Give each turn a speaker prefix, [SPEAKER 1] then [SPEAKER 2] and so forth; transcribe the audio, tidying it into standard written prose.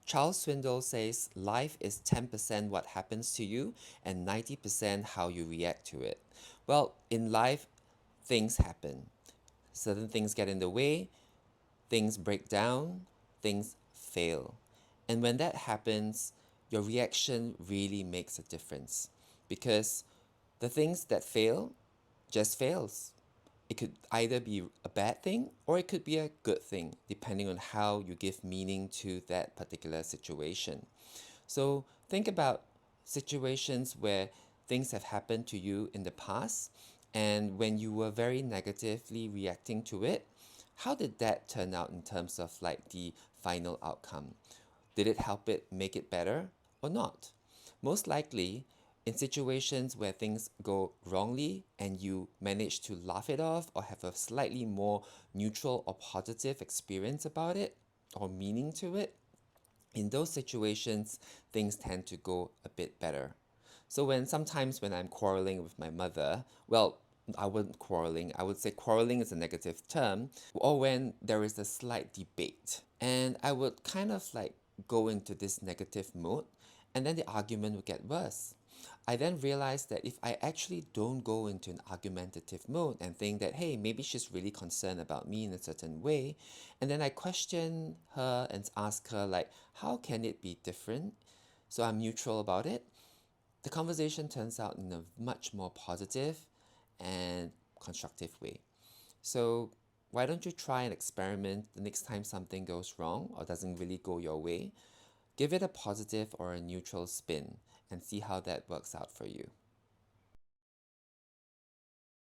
[SPEAKER 1] Charles Swindoll says life is 10% what happens to you and 90% how you react to it. Well, in life, things happen. Certain things get in the way, things break down, things fail. And when that happens, your reaction really makes a difference because the things that fail just fails. It could either be a bad thing or it could be a good thing, depending on how you give meaning to that particular situation. So think about situations where things have happened to you in the past, and when you were very negatively reacting to it, how did that turn out in terms of like the final outcome? Did it help it make it better or not? Most likely, in situations where things go wrongly and you manage to laugh it off or have a slightly more neutral or positive experience about it or meaning to it, in those situations, things tend to go a bit better. So sometimes when I'm quarreling with my mother, well, I wouldn't quarreling, I would say quarreling is a negative term, or when there is a slight debate. And I would kind of like go into this negative mode, and then the argument would get worse. I then realized that if I actually don't go into an argumentative mode and think that, hey, maybe she's really concerned about me in a certain way, and then I question her and ask her, like, how can it be different? So I'm neutral about it. The conversation turns out in a much more positive and constructive way. So why don't you try and experiment the next time something goes wrong or doesn't really go your way? Give it a positive or a neutral spin and see how that works out for you.